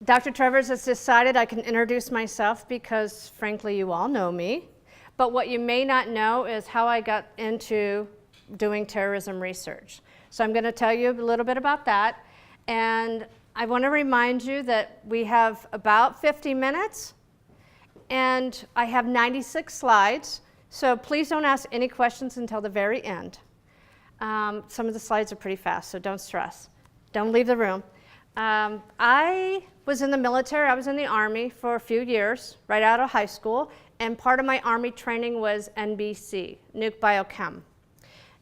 Dr. Travers has decided I can introduce myself because, frankly, you all know me. But what you may not know is how I got into doing terrorism research. So I'm going to tell you a little bit about that. And I want to remind you that we have about 50 minutes, and I have 96 slides. So please don't ask any questions until the very end. Some of the slides are pretty fast, so don't stress. Don't leave the room. I was in the military. I was in the Army for a few years, right out of high school, and part of my Army training was NBC, Nuke Biochem.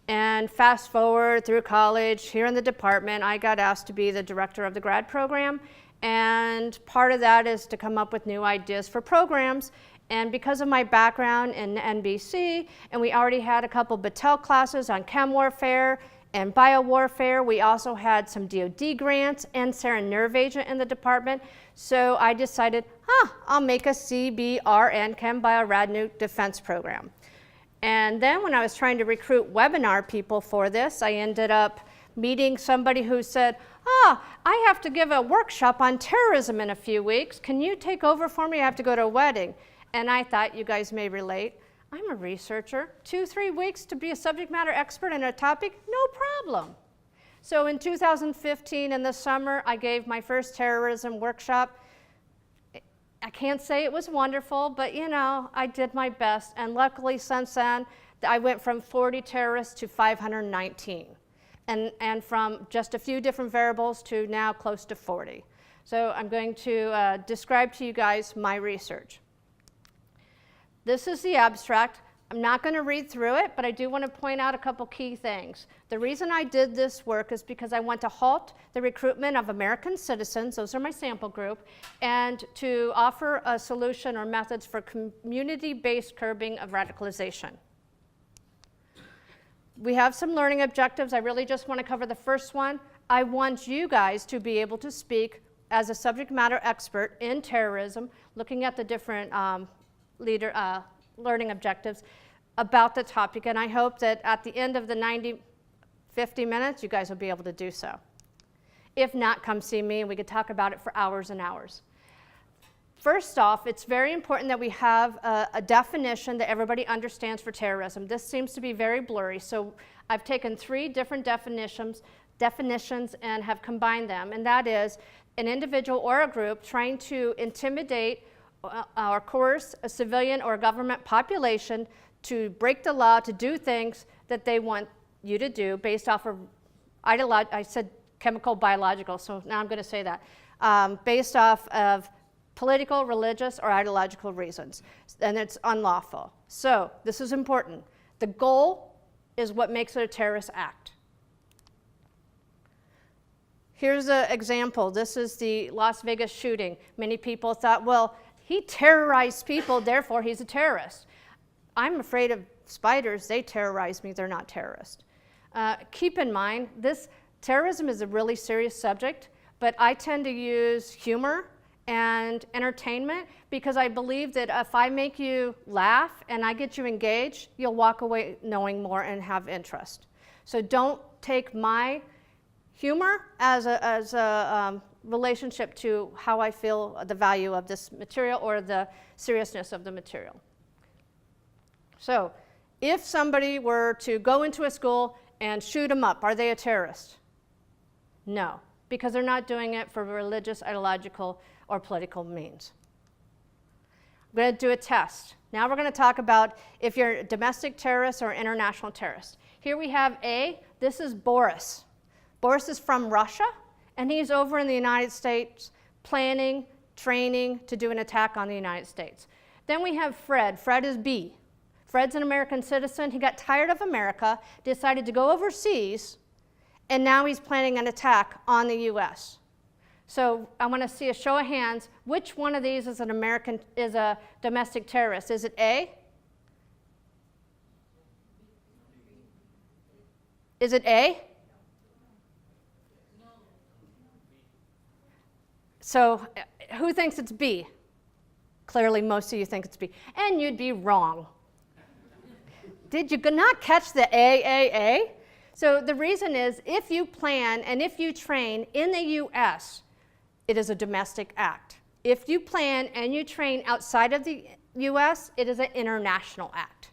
And fast forward through college, here in the department, I got asked to be the director of the grad program, and part of that is to come up with new ideas for programs. And because of my background in NBC, and we already had a couple Battelle classes on chem warfare and biowarfare, we also had some DoD grants and sarin nerve agent in the department. So I decided, I'll make a CBRN, Chem Bio Rad Nuke Defense Program. And then when I was trying to recruit webinar people for this, I ended up meeting somebody who said, I have to give a workshop on terrorism in a few weeks. Can you take over for me? I have to go to a wedding. And I thought you guys may relate. I'm a researcher. 2-3 weeks to be a subject matter expert in a topic? No problem. So in 2015, in the summer, I gave my first terrorism workshop. I can't say it was wonderful, but you know, I did my best. And luckily, since then, I went from 40 terrorists to 519. And from just a few different variables to now close to 40. So I'm going to describe to you guys my research. This is the abstract. I'm not going to read through it, but I do want to point out a couple key things. The reason I did this work is because I want to halt the recruitment of American citizens, those are my sample group, and to offer a solution or methods for community-based curbing of radicalization. We have some learning objectives. I really just want to cover the first one. I want you guys to be able to speak as a subject matter expert in terrorism, looking at the different learning objectives about the topic, and I hope that at the end of the 50 minutes, you guys will be able to do so. If not, come see me and we could talk about it for hours and hours. First off, it's very important that we have a definition that everybody understands for terrorism. This seems to be very blurry, so I've taken 3 different definitions and have combined them, and that is an individual or a group trying to intimidate or coerce a civilian or government population to break the law, to do things that they want you to do based off of I said chemical, biological, so now I'm going to say that. Based off of political, religious, or ideological reasons, and it's unlawful. So this is important. The goal is what makes it a terrorist act. Here's an example. This is the Las Vegas shooting. Many people thought, well, he terrorized people, therefore he's a terrorist. I'm afraid of spiders. They terrorize me. They're not terrorists. Keep in mind, terrorism is a really serious subject, but I tend to use humor and entertainment because I believe that if I make you laugh and I get you engaged, you'll walk away knowing more and have interest. So don't take my humor as a relationship to how I feel the value of this material or the seriousness of the material. So if somebody were to go into a school and shoot them up, are they a terrorist? No, because they're not doing it for religious, ideological, or political means. I'm going to do a test. Now we're going to talk about if you're a domestic terrorist or international terrorist. Here we have A. This is Boris. Boris is from Russia, and he's over in the United States planning, training to do an attack on the United States. Then we have Fred. Fred is B. Fred's an American citizen. He got tired of America, decided to go overseas, and now he's planning an attack on the US. So I want to see a show of hands. Which one of these is a domestic terrorist? Is it A? Is it A? So who thinks it's B? Clearly most of you think it's B. And you'd be wrong. Did you not catch the A? So the reason is if you plan and if you train in the US, it is a domestic act. If you plan and you train outside of the US, it is an international act.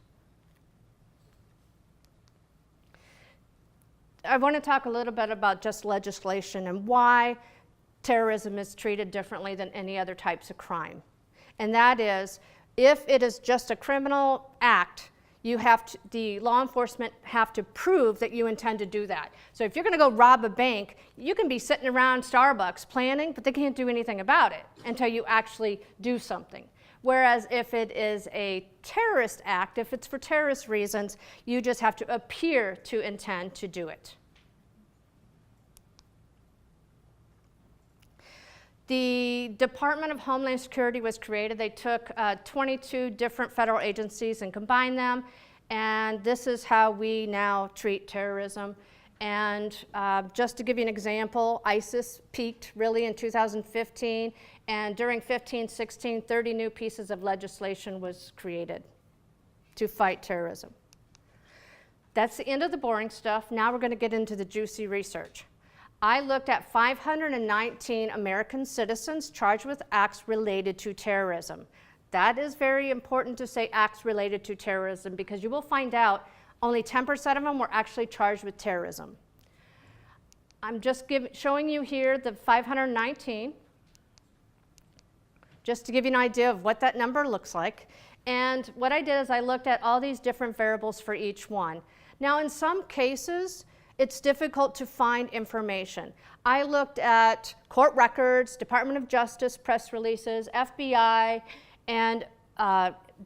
I want to talk a little bit about just legislation and why terrorism is treated differently than any other types of crime. And that is, if it is just a criminal act, the law enforcement have to prove that you intend to do that. So if you're going to go rob a bank, you can be sitting around Starbucks planning, but they can't do anything about it until you actually do something. Whereas if it is a terrorist act, if it's for terrorist reasons, you just have to appear to intend to do it. The Department of Homeland Security was created. They took 22 different federal agencies and combined them, and this is how we now treat terrorism. And just to give you an example, ISIS peaked really in 2015, and during 15-16, 30 new pieces of legislation was created to fight terrorism. That's the end of the boring stuff. Now we're going to get into the juicy research. I looked at 519 American citizens charged with acts related to terrorism. That is very important to say, acts related to terrorism, because you will find out only 10% of them were actually charged with terrorism. I'm just showing you here the 519, just to give you an idea of what that number looks like. And what I did is I looked at all these different variables for each one. Now, in some cases, it's difficult to find information. I looked at court records, Department of Justice press releases, FBI, and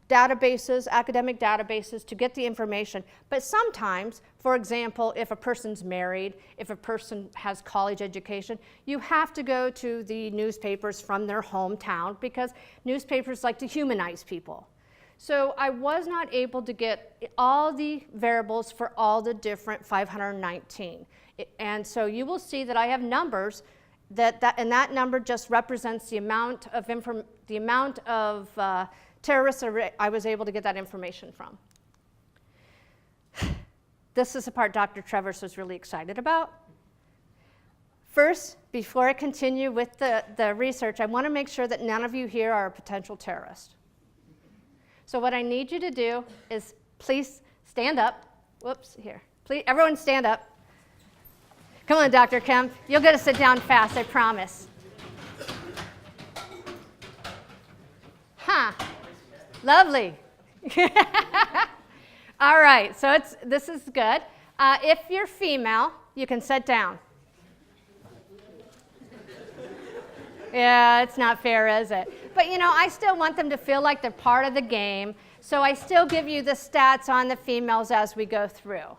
databases, academic databases to get the information. But sometimes, for example, if a person's married, if a person has college education, you have to go to the newspapers from their hometown because newspapers like to humanize people. So I was not able to get all the variables for all the different 519. And so you will see that I have numbers and that number just represents the amount of terrorists I was able to get that information from. This is the part Dr. Trevors was really excited about. First, before I continue with the research, I want to make sure that none of you here are a potential terrorist. So what I need you to do is please stand up. Whoops, here. Please, everyone stand up. Come on, Dr. Kemp. You'll get to sit down fast, I promise. Huh. Lovely. All right, so this is good. If you're female, you can sit down. Yeah, it's not fair, is it? But you know, I still want them to feel like they're part of the game, so I still give you the stats on the females as we go through.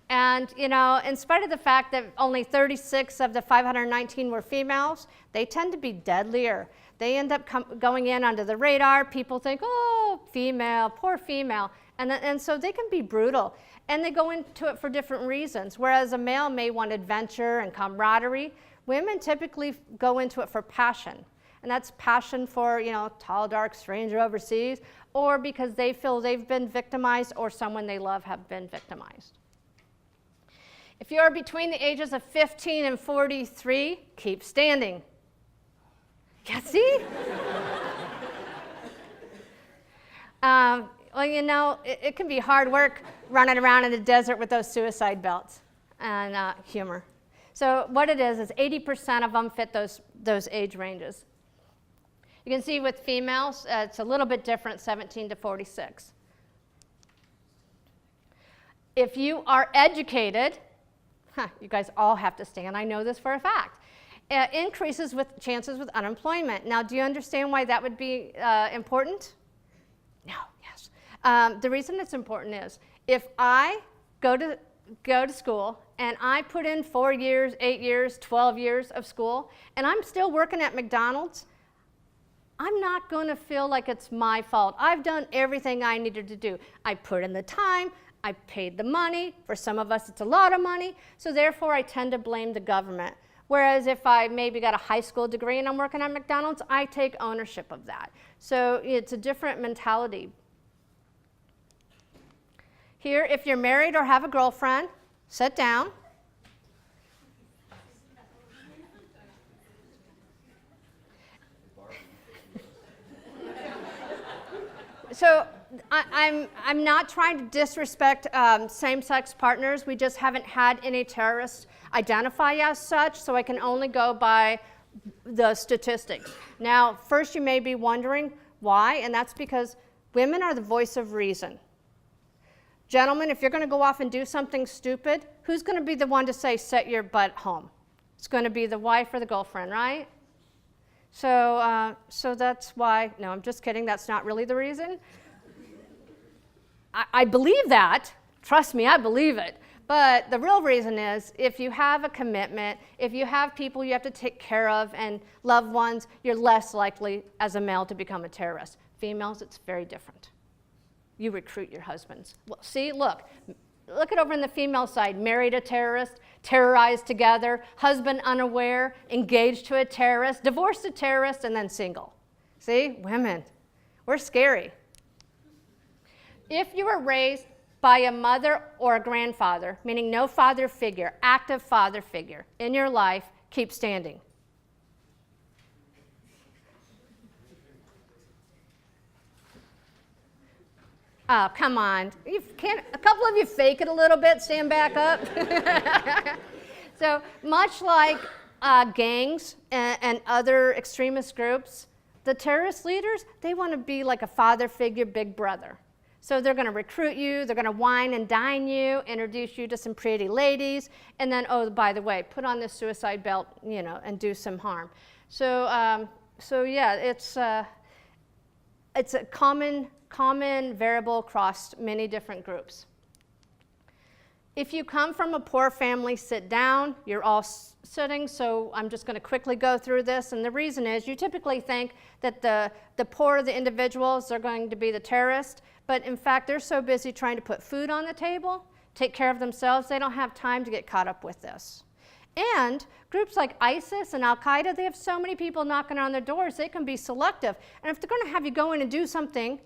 And you know, in spite of the fact that only 36 of the 519 were females, they tend to be deadlier. They end up going in under the radar. People think, oh, female, poor female. And so they can be brutal. And they go into it for different reasons. Whereas a male may want adventure and camaraderie, women typically go into it for passion. And that's passion for, you know, tall, dark stranger overseas, or because they feel they've been victimized or someone they love have been victimized. If you are between the ages of 15 and 43, keep standing. Yeah, see? Well, you know, it can be hard work running around in the desert with those suicide belts and humor. So what it is 80% of them fit those age ranges. You can see with females, it's a little bit different, 17 to 46. If you are educated, you guys all have to stand, I know this for a fact, increases with chances with unemployment. Now, do you understand why that would be important? No, yes. The reason it's important is if I go to school and I put in 4 years, 8 years, 12 years of school, and I'm still working at McDonald's, I'm not going to feel like it's my fault. I've done everything I needed to do. I put in the time, I paid the money. For some of us, it's a lot of money, so therefore I tend to blame the government. Whereas if I maybe got a high school degree and I'm working at McDonald's, I take ownership of that. So it's a different mentality. Here, if you're married or have a girlfriend, sit down. So I'm not trying to disrespect same-sex partners. We just haven't had any terrorists identify as such, so I can only go by the statistics. Now, first you may be wondering why, and that's because women are the voice of reason. Gentlemen, if you're going to go off and do something stupid, who's going to be the one to say, set your butt home? It's going to be the wife or the girlfriend, right? So that's why, no, I'm just kidding, that's not really the reason. I believe that, trust me, I believe it. But the real reason is if you have a commitment, if you have people you have to take care of and loved ones, you're less likely as a male to become a terrorist. Females, it's very different. You recruit your husbands. Well, see, look it over on the female side. Married a terrorist, terrorized together, husband unaware, engaged to a terrorist, divorced a terrorist, and then single. See, women, we're scary. If you were raised by a mother or a grandfather, meaning no father figure, active father figure in your life, keep standing. Oh, come on. A couple of you fake it a little bit, stand back up. So much like gangs and other extremist groups, the terrorist leaders, they want to be like a father figure, big brother. So they're going to recruit you, they're going to wine and dine you, introduce you to some pretty ladies, and then, oh, by the way, put on this suicide belt, and do some harm. So yeah, it's a common variable across many different groups. If you come from a poor family, sit down. You're all sitting, so I'm just going to quickly go through this. And the reason is you typically think that the poor, the individuals, are going to be the terrorists. But in fact, they're so busy trying to put food on the table, take care of themselves, they don't have time to get caught up with this. And groups like ISIS and Al-Qaeda, they have so many people knocking on their doors, they can be selective. And if they're going to have you go in and do something,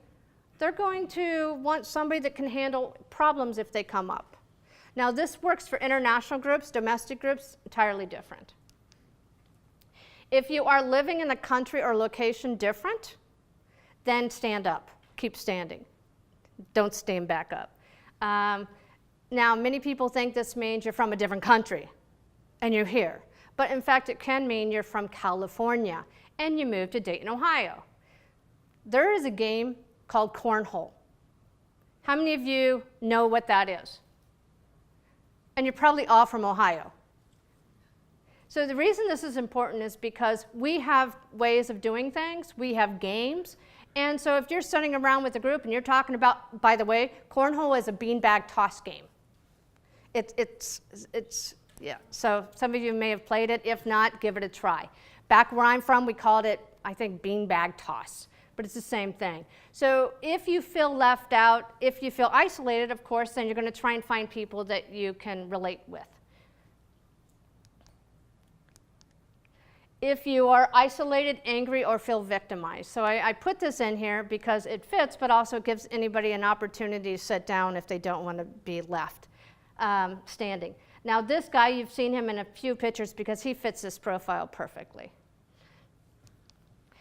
they're going to want somebody that can handle problems if they come up. Now, this works for international groups, domestic groups, entirely different. If you are living in a country or location different, then stand up. Keep standing. Don't stand back up. Now, many people think this means you're from a different country and you're here. But in fact, it can mean you're from California and you moved to Dayton, Ohio. There is a game called cornhole. How many of you know what that is? And you're probably all from Ohio. So the reason this is important is because we have ways of doing things, we have games, and so if you're sitting around with a group and you're talking about, by the way, cornhole is a beanbag toss game. Yeah, so some of you may have played it. If not, give it a try. Back where I'm from, we called it, I think, beanbag toss. But it's the same thing. So if you feel left out, if you feel isolated, of course, then you're going to try and find people that you can relate with. If you are isolated, angry, or feel victimized. So I put this in here because it fits, but also gives anybody an opportunity to sit down if they don't want to be left standing. Now this guy, you've seen him in a few pictures because he fits this profile perfectly.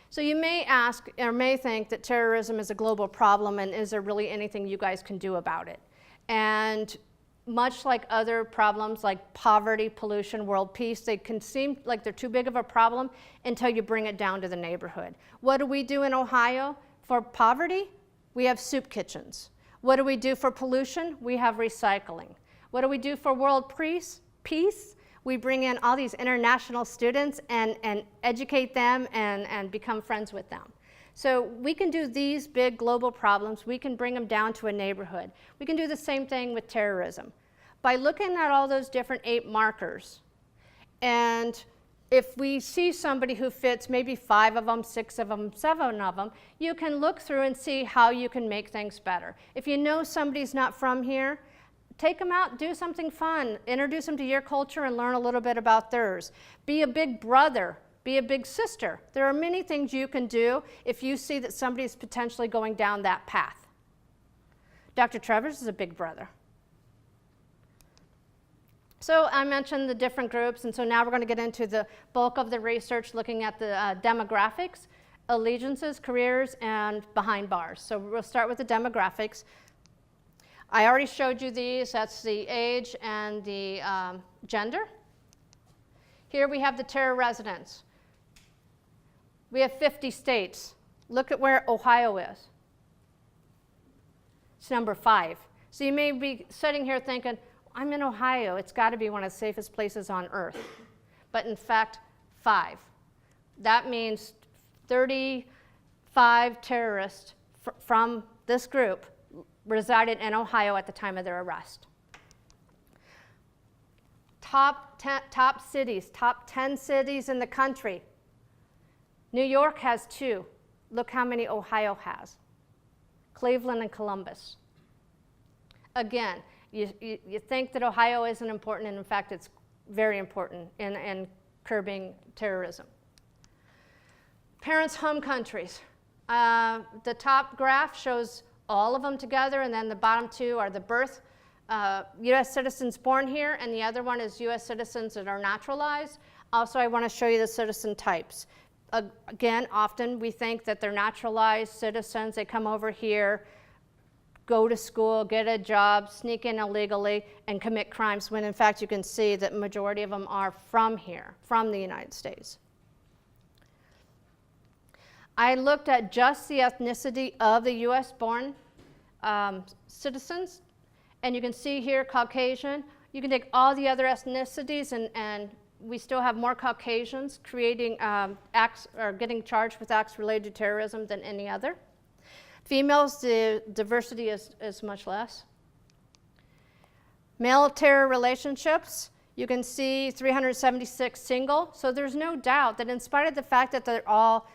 So you may ask or may think that terrorism is a global problem and is there really anything you guys can do about it? And much like other problems like poverty, pollution, world peace, they can seem like they're too big of a problem until you bring it down to the neighborhood. What do we do in Ohio for poverty? We have soup kitchens. What do we do for pollution? We have recycling. What do we do for world peace? We bring in all these international students and educate them and become friends with them. So we can do these big global problems, we can bring them down to a neighborhood. We can do the same thing with terrorism. By looking at all those different 8 markers, and if we see somebody who fits maybe 5 of them, 6 of them, 7 of them, you can look through and see how you can make things better. If you know somebody's not from here, take them out, do something fun, introduce them to your culture and learn a little bit about theirs. Be a big brother, be a big sister. There are many things you can do if you see that somebody's potentially going down that path. Dr. Travers is a big brother. So I mentioned the different groups, and so now we're going to get into the bulk of the research looking at the demographics. allegiances, careers, and behind bars. So we'll start with the demographics. I already showed you these. That's the age and the gender. Here we have the terror residence. We have 50 states. Look at where Ohio is. It's number 5. So you may be sitting here thinking, I'm in Ohio. It's got to be one of the safest places on earth. But in fact, 5. That means 35 terrorists from this group resided in Ohio at the time of their arrest. Top 10 cities in the country. New York has 2. Look how many Ohio has. Cleveland and Columbus. Again, you think that Ohio isn't important, and in fact it's very important in curbing terrorism. Parents' home countries. The top graph shows all of them together, and then the bottom 2 are the birth U.S. citizens born here, and the other one is U.S. citizens that are naturalized. Also, I want to show you the citizen types. Again, often we think that they're naturalized citizens. They come over here, go to school, get a job, sneak in illegally, and commit crimes, when in fact you can see that the majority of them are from here, from the United States. I looked at just the ethnicity of the US-born citizens, and you can see here Caucasian. You can take all the other ethnicities, and we still have more Caucasians creating acts or getting charged with acts related to terrorism than any other. Females, the diversity is much less. Male terror relationships, you can see 376 single. So there's no doubt that in spite of the fact that they're all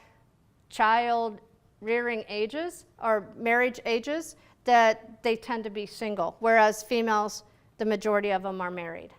child rearing ages or marriage ages, that they tend to be single, whereas females, the majority of them are married.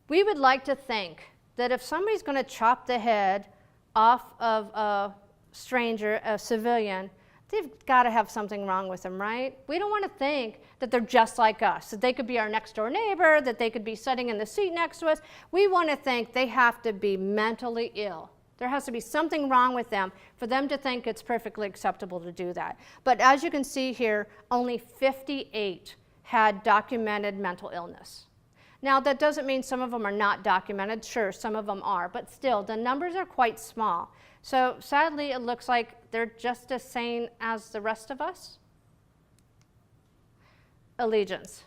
We would like to think that if somebody's going to chop the head off of a stranger, a civilian, they've got to have something wrong with them, right? We don't want to think that they're just like us, that they could be our next door neighbor, that they could be sitting in the seat next to us. We want to think they have to be mentally ill. There has to be something wrong with them for them to think it's perfectly acceptable to do that. But as you can see here, only 58 had documented mental illness. Now, that doesn't mean some of them are not documented. Sure, some of them are, but still, the numbers are quite small. So sadly, it looks like they're just as sane as the rest of us. Allegiance.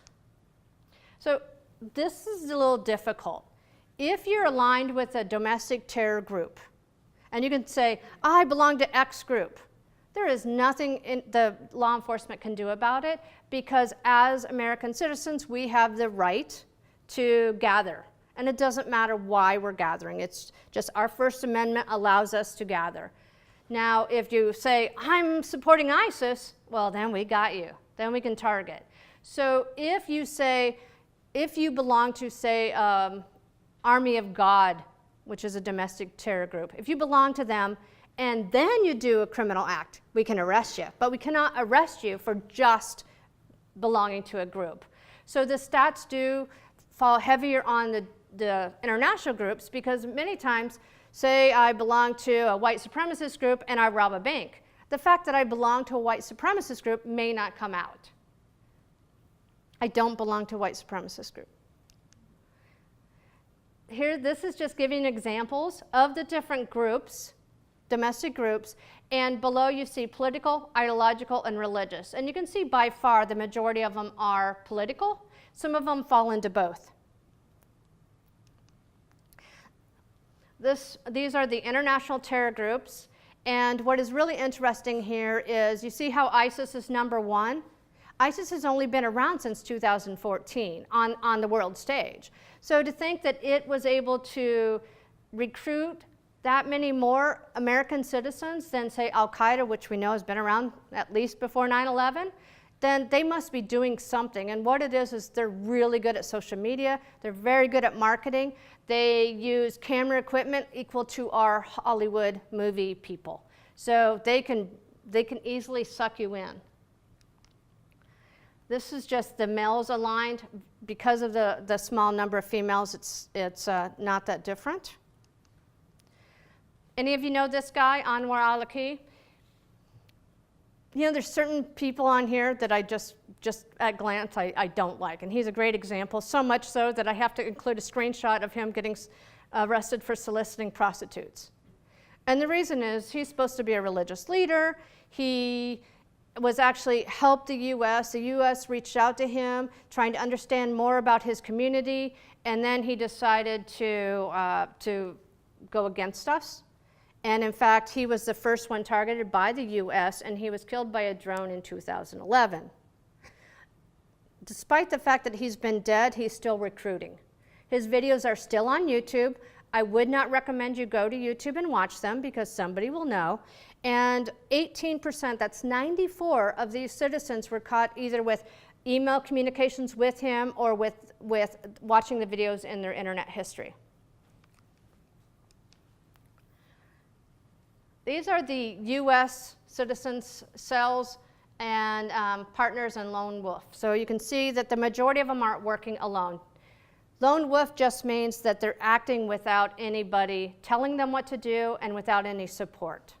So this is a little difficult. If you're aligned with a domestic terror group, and you can say, I belong to X group, there is nothing the law enforcement can do about it, because as American citizens, we have the right to gather. And it doesn't matter why we're gathering. It's just our First Amendment allows us to gather. Now, if you say, I'm supporting ISIS, well, then we got you. Then we can target. So if you say, if you belong to, say, Army of God, which is a domestic terror group, if you belong to them and then you do a criminal act, we can arrest you. But we cannot arrest you for just belonging to a group. So the stats do fall heavier on the international groups, because many times, say I belong to a white supremacist group and I rob a bank. The fact that I belong to a white supremacist group may not come out. I don't belong to a white supremacist group. Here, this is just giving examples of the different groups, domestic groups, and below you see political, ideological, and religious. And you can see by far the majority of them are political. Some of them fall into both. These are the international terror groups, and what is really interesting here is you see how ISIS is number 1. ISIS has only been around since 2014 on the world stage. So to think that it was able to recruit that many more American citizens than, say, Al-Qaeda, which we know has been around at least before 9/11, then they must be doing something. And what it is they're really good at social media. They're very good at marketing. They use camera equipment equal to our Hollywood movie people. So they can easily suck you in. This is just the males aligned. Because of the small number of females, it's not that different. Any of you know this guy, Anwar Awlaki? You know, there's certain people on here that I just at glance, I don't like. And he's a great example, so much so that I have to include a screenshot of him getting arrested for soliciting prostitutes. And the reason is he's supposed to be a religious leader. He was actually helped the U.S. The U.S. reached out to him, trying to understand more about his community, and then he decided to go against us. And in fact, he was the first one targeted by the U.S., and he was killed by a drone in 2011. Despite the fact that he's been dead, he's still recruiting. His videos are still on YouTube. I would not recommend you go to YouTube and watch them because somebody will know. And 18%, that's 94 of these citizens were caught either with email communications with him or with watching the videos in their internet history. These are the U.S. citizens' cells and partners and lone wolf. So you can see that the majority of them aren't working alone. Lone wolf just means that they're acting without anybody telling them what to do and without any support.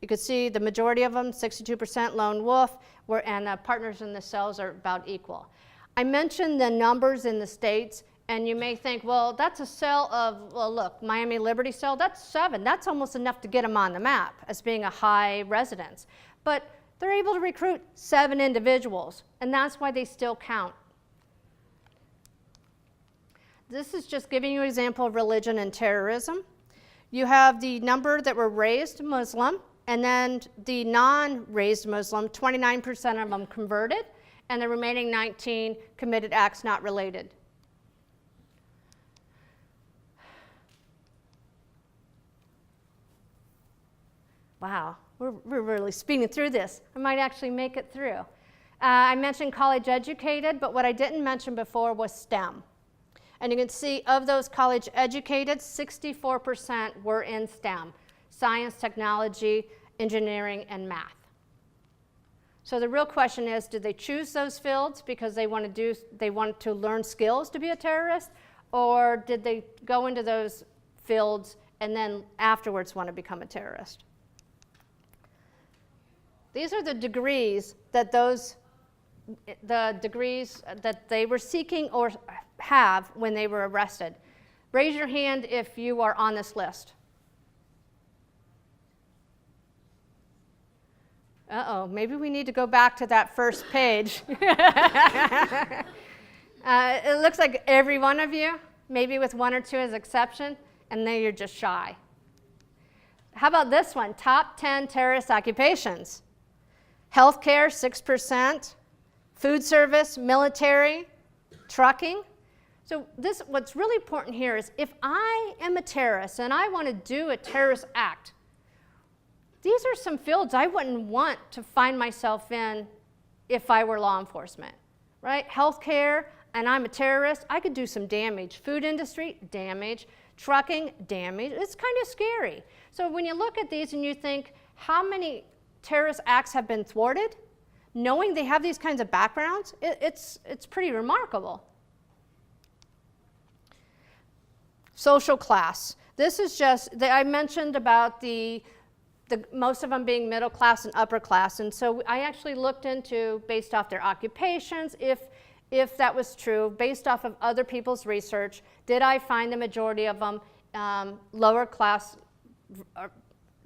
You can see the majority of them, 62% lone wolf, and the partners in the cells are about equal. I mentioned the numbers in the states, and you may think, well, that's a cell of, well, look, Miami Liberty cell, that's 7. That's almost enough to get them on the map as being a high residence. But they're able to recruit 7 individuals, and that's why they still count. This is just giving you an example of religion and terrorism. You have the number that were raised Muslim, and then the non-raised Muslim, 29% of them converted, and the remaining 19 committed acts not related. Wow, we're really speeding through this. I might actually make it through. I mentioned college educated, but what I didn't mention before was STEM. And you can see of those college educated, 64% were in STEM, science, technology, engineering, and math. So the real question is, did they choose those fields because they want to learn skills to be a terrorist, or did they go into those fields and then afterwards want to become a terrorist? These are the degrees that they were seeking or have when they were arrested. Raise your hand if you are on this list. Uh-oh, maybe we need to go back to that first page. It looks like every one of you, maybe with 1 or 2 as exception, and then you're just shy. How about this one? Top 10 terrorist occupations. Healthcare, 6%. Food service, military, trucking. So what's really important here is if I am a terrorist and I want to do a terrorist act, these are some fields I wouldn't want to find myself in if I were law enforcement, right? Healthcare, and I'm a terrorist, I could do some damage. Food industry, damage. Trucking, damage. It's kind of scary. So when you look at these and you think, how many terrorist acts have been thwarted? Knowing they have these kinds of backgrounds, it's pretty remarkable. Social class. This is just, I mentioned about the most of them being middle class and upper class, and so I actually looked into, based off their occupations, if that was true, based off of other people's research, did I find the majority of them lower class, or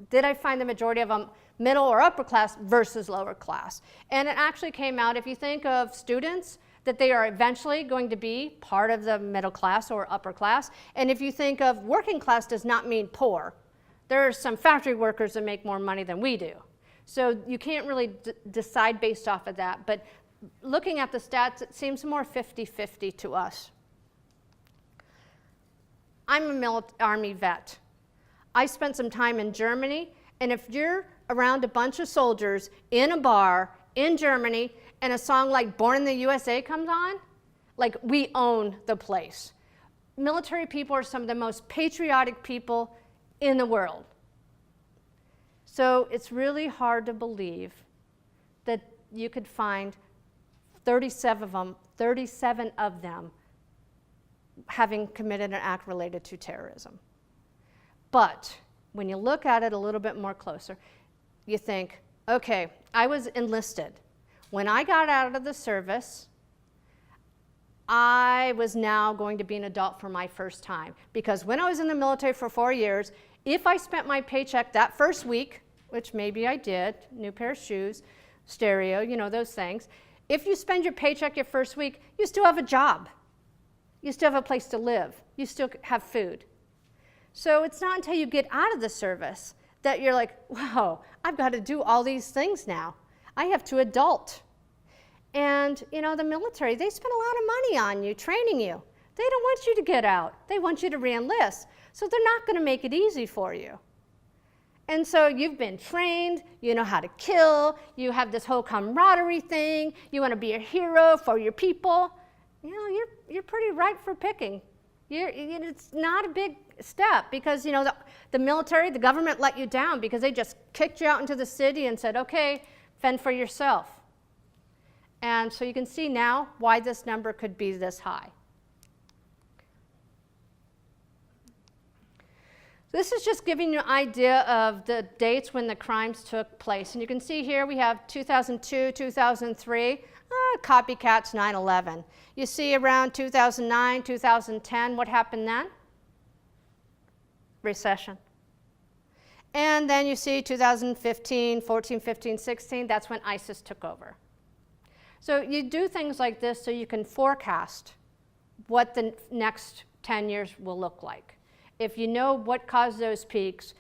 did I find the majority of them middle or upper class versus lower class? And it actually came out, if you think of students, that they are eventually going to be part of the middle class or upper class. And if you think of working class does not mean poor. There are some factory workers that make more money than we do. So you can't really decide based off of that. But looking at the stats, it seems more 50-50 to us. I'm a Army vet. I spent some time in Germany, and if you're around a bunch of soldiers in a bar in Germany and a song like Born in the USA comes on, like we own the place. Military people are some of the most patriotic people in the world. So it's really hard to believe that you could find 37 of them having committed an act related to terrorism. But when you look at it a little bit more closer, you think, okay, I was enlisted. When I got out of the service, I was now going to be an adult for my first time. Because when I was in the military for 4 years, if I spent my paycheck that first week, which maybe I did, new pair of shoes, stereo, you know, those things. If you spend your paycheck your first week, you still have a job. You still have a place to live. You still have food. So it's not until you get out of the service that you're like, wow, I've got to do all these things now. I have to adult. And, you know, the military, they spend a lot of money on you, training you. They don't want you to get out. They want you to re-enlist. So they're not going to make it easy for you. And so you've been trained, you know how to kill, you have this whole camaraderie thing, you want to be a hero for your people. You know, you're pretty ripe for picking. It's not a big step because, you know, the military, the government let you down because they just kicked you out into the city and said, okay, fend for yourself. And so you can see now why this number could be this high. This is just giving you an idea of the dates when the crimes took place. And you can see here we have 2002, 2003, copycats 9/11. You see around 2009, 2010, what happened then? Recession. And then you see 2015, 14, 15, 16, that's when ISIS took over. So you do things like this so you can forecast what the next 10 years will look like. If you know what caused those peaks,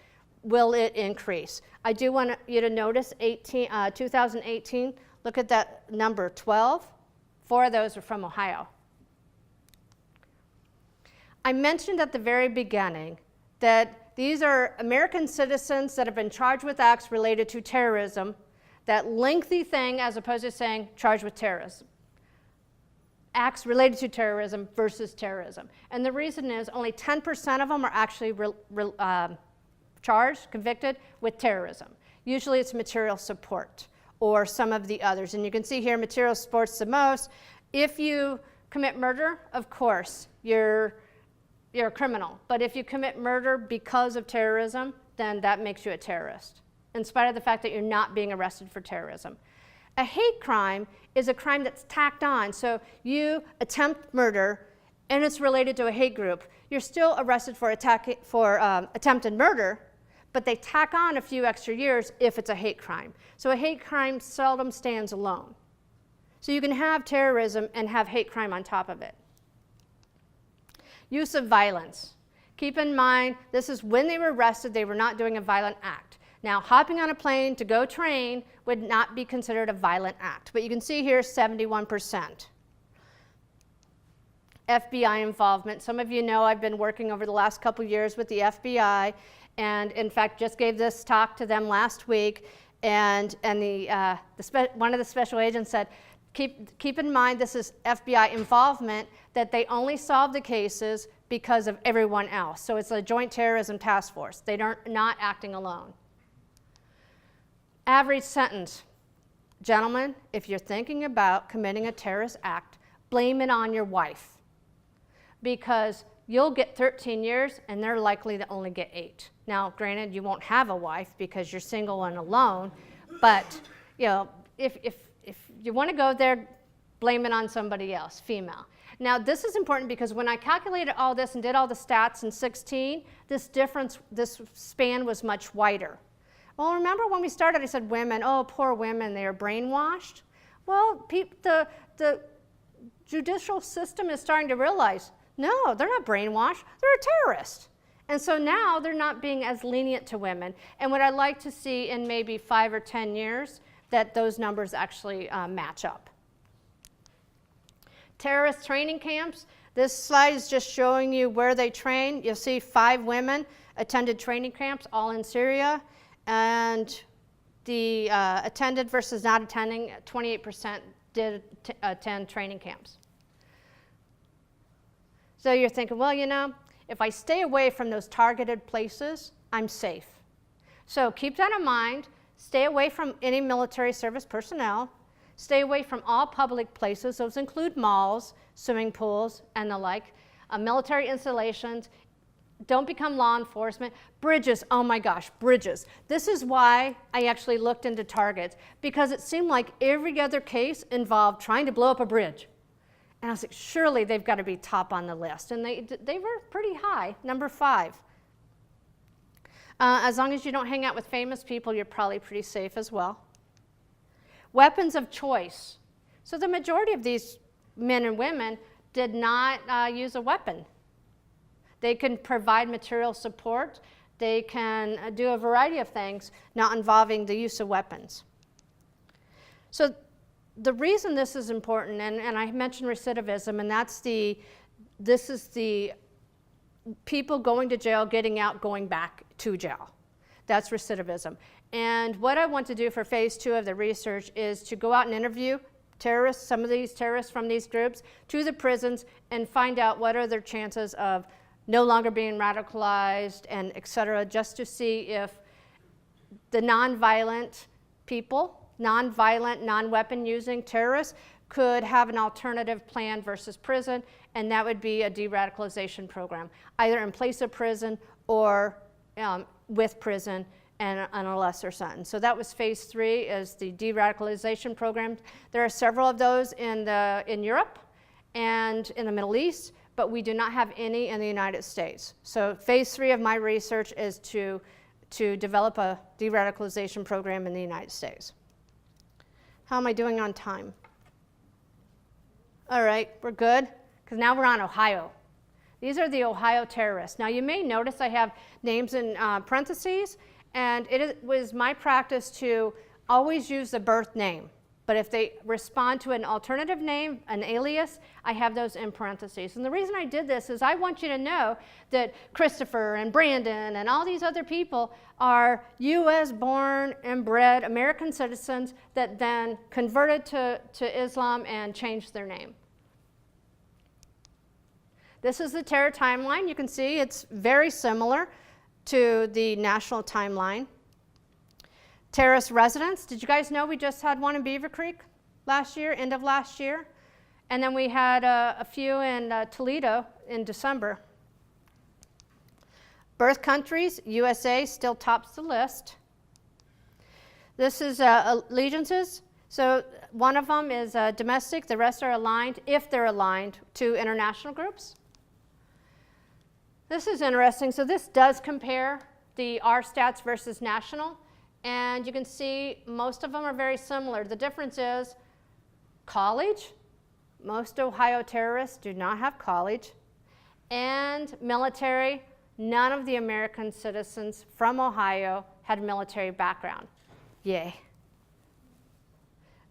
will it increase? I do want you to notice 2018, look at that number, 12. 4 of those are from Ohio. I mentioned at the very beginning that these are American citizens that have been charged with acts related to terrorism, that lengthy thing as opposed to saying charged with terrorism. Acts related to terrorism versus terrorism. And the reason is only 10% of them are actually charged, convicted with terrorism. Usually it's material support or some of the others. And you can see here material support's the most. If you commit murder, of course, you're a criminal. But if you commit murder because of terrorism, then that makes you a terrorist, in spite of the fact that you're not being arrested for terrorism. A hate crime is a crime that's tacked on. So you attempt murder, and it's related to a hate group. You're still arrested for attempted murder, but they tack on a few extra years if it's a hate crime. So a hate crime seldom stands alone. So you can have terrorism and have hate crime on top of it. Use of violence. Keep in mind, this is when they were arrested, they were not doing a violent act. Now, hopping on a plane to go train would not be considered a violent act. But you can see here 71%. FBI involvement. Some of you know I've been working over the last couple years with the FBI, and in fact just gave this talk to them last week. And one of the special agents said, keep in mind this is FBI involvement, that they only solve the cases because of everyone else. So it's a joint terrorism task force. They're not acting alone. Average sentence. Gentlemen, if you're thinking about committing a terrorist act, blame it on your wife, because you'll get 13 years and they're likely to only get 8. Now, granted, you won't have a wife because you're single and alone, but you know, if you want to go there, blame it on somebody else, female. Now, this is important because when I calculated all this and did all the stats in 16, this span was much wider. Well, remember when we started, I said women, oh, poor women, they are brainwashed. Well, the judicial system is starting to realize, no, they're not brainwashed, they're a terrorist. And so now they're not being as lenient to women. And what I'd like to see in maybe 5 or 10 years, that those numbers actually match up. Terrorist training camps. This slide is just showing you where they train. You'll see 5 women attended training camps, all in Syria. And the attended versus not attending, 28% did attend training camps. So you're thinking, well, you know, if I stay away from those targeted places, I'm safe. So keep that in mind. Stay away from any military service personnel. Stay away from all public places. Those include malls, swimming pools, and the like. Military installations. Don't become law enforcement. Bridges, oh my gosh, bridges. This is why I actually looked into targets, because it seemed like every other case involved trying to blow up a bridge. And I was like, surely they've got to be top on the list. And they were pretty high, number 5. As long as you don't hang out with famous people, you're probably pretty safe as well. Weapons of choice. So the majority of these men and women did not use a weapon. They can provide material support. They can do a variety of things not involving the use of weapons. So the reason this is important, and I mentioned recidivism, and this is the people going to jail, getting out, going back to jail. That's recidivism. And what I want to do for phase 2 of the research is to go out and interview terrorists, some of these terrorists from these groups, to the prisons and find out what are their chances of no longer being radicalized, and et cetera, just to see if the nonviolent people, nonviolent, non-weapon using terrorists could have an alternative plan versus prison, and that would be a de-radicalization program, either in place of prison or with prison and on a lesser sentence. So that was phase 3, is the de-radicalization program. There are several of those in Europe and in the Middle East, but we do not have any in the United States. So phase 3 of my research is to develop a de-radicalization program in the United States. How am I doing on time? All right, we're good, because now we're on Ohio. These are the Ohio terrorists. Now you may notice I have names in parentheses, and it was my practice to always use the birth name. But if they respond to an alternative name, an alias, I have those in parentheses. And the reason I did this is I want you to know that Christopher and Brandon and all these other people are US born and bred American citizens that then converted to Islam and changed their name. This is the terror timeline. You can see it's very similar to the national timeline. Terrorist residents. Did you guys know we just had one in Beaver Creek last year, end of last year? And then we had a few in Toledo in December. Birth countries, USA still tops the list. This is allegiances. So one of them is domestic, the rest are aligned, if they're aligned to international groups. This is interesting. So this does compare the R stats versus national. And you can see most of them are very similar. The difference is college. Most Ohio terrorists do not have college. And military. None of the American citizens from Ohio had military background. Yay.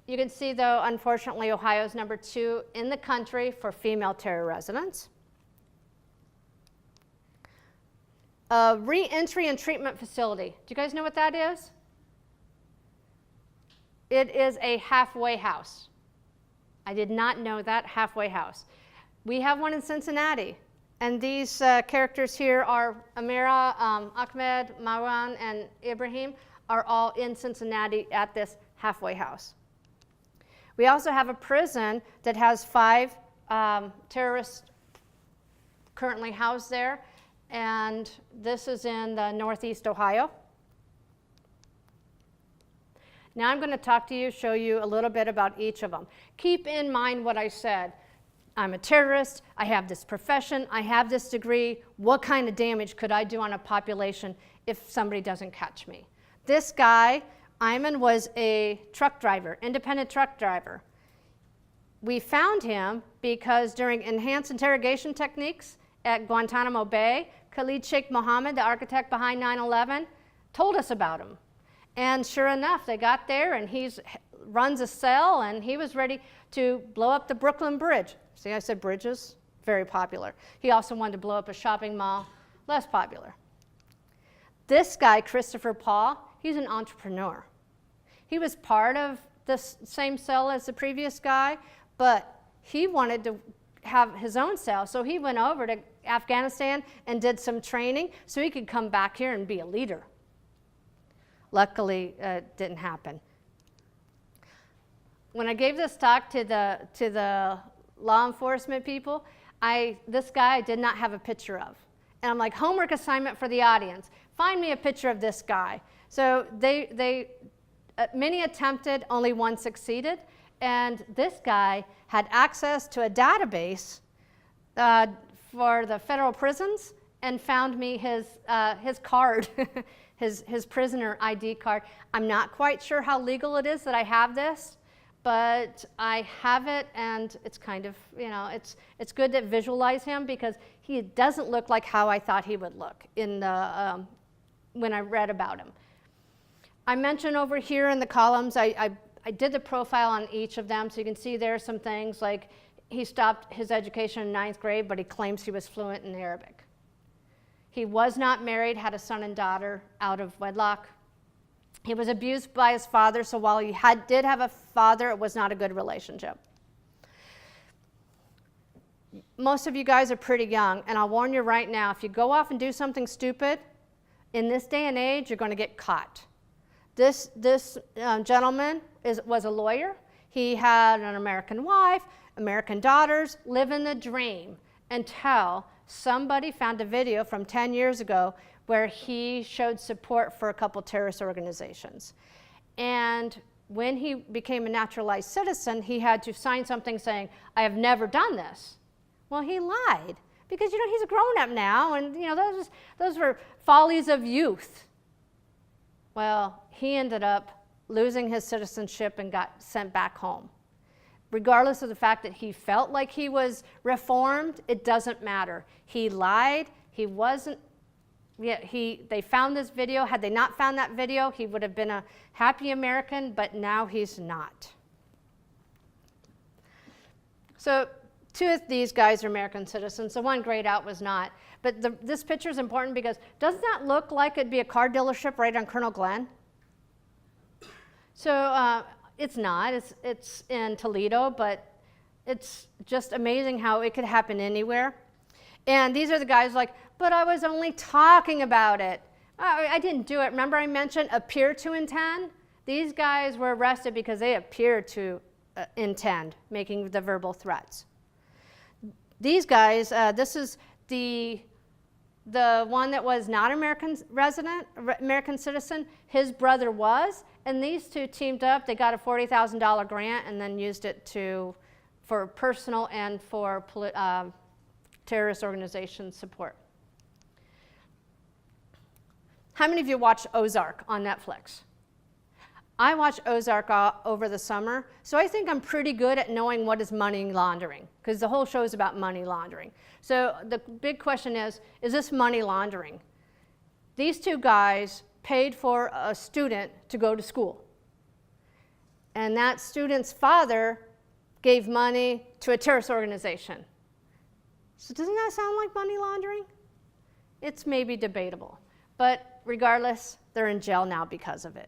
You can see, though, unfortunately, Ohio is number 2 in the country for female terror residents. Re-entry and treatment facility. Do you guys know what that is? It is a halfway house. I did not know that, halfway house. We have one in Cincinnati. And these characters here are Amira, Ahmed, Marwan, and Ibrahim are all in Cincinnati at this halfway house. We also have a prison that has 5 terrorists currently housed there. And this is in the Northeast Ohio. Now I'm going to talk to you, show you a little bit about each of them. Keep in mind what I said. I'm a terrorist, I have this profession, I have this degree. What kind of damage could I do on a population if somebody doesn't catch me? This guy, Ayman, was a truck driver, independent truck driver. We found him because during enhanced interrogation techniques at Guantanamo Bay, Khalid Sheikh Mohammed, the architect behind 9/11, told us about him. And sure enough, they got there, and he runs a cell, and he was ready to blow up the Brooklyn Bridge. See, I said bridges, very popular. He also wanted to blow up a shopping mall, less popular. This guy, Christopher Paul, he's an entrepreneur. He was part of the same cell as the previous guy, but he wanted to have his own cell, so he went over to Afghanistan and did some training so he could come back here and be a leader. Luckily, it didn't happen. When I gave this talk to the law enforcement people, this guy I did not have a picture of. And I'm like, homework assignment for the audience. Find me a picture of this guy. So many attempted, only one succeeded. And this guy had access to a database for the federal prisons and found me his card, his prisoner ID card. I'm not quite sure how legal it is that I have this, but I have it, and it's kind of, it's good to visualize him because he doesn't look like how I thought he would look in the, when I read about him. I mentioned over here in the columns, I did the profile on each of them, so you can see there are some things like he stopped his education in 9th grade, but he claims he was fluent in Arabic. He was not married, had a son and daughter out of wedlock. He was abused by his father, so while he did have a father, it was not a good relationship. Most of you guys are pretty young, and I'll warn you right now, if you go off and do something stupid, in this day and age, you're going to get caught. This gentleman was a lawyer. He had an American wife, American daughters, living the dream until somebody found a video from 10 years ago where he showed support for a couple terrorist organizations. And when he became a naturalized citizen, he had to sign something saying, I have never done this. Well, he lied because, he's a grown-up now, and, those were follies of youth. Well, he ended up losing his citizenship and got sent back home. Regardless of the fact that he felt like he was reformed, it doesn't matter. He lied. He wasn't. They found this video. Had they not found that video, he would have been a happy American, but now he's not. So 2 of these guys are American citizens. The one grayed out was not. But this picture is important because doesn't that look like it'd be a car dealership right on Colonel Glenn? So it's not. It's in Toledo, but it's just amazing how it could happen anywhere. And these are the guys like, but I was only talking about it. I didn't do it. Remember I mentioned appear to intend? These guys were arrested because they appeared to intend, making the verbal threats. These guys, this is the one that was not American resident, American citizen. His brother was, and these two teamed up. They got a $40,000 grant and then used it for personal and for terrorist organization support. How many of you watch Ozark on Netflix? I watched Ozark over the summer, so I think I'm pretty good at knowing what is money laundering, because the whole show is about money laundering. So the big question is this money laundering? These 2 guys paid for a student to go to school, and that student's father gave money to a terrorist organization. So doesn't that sound like money laundering? It's maybe debatable, but regardless, they're in jail now because of it.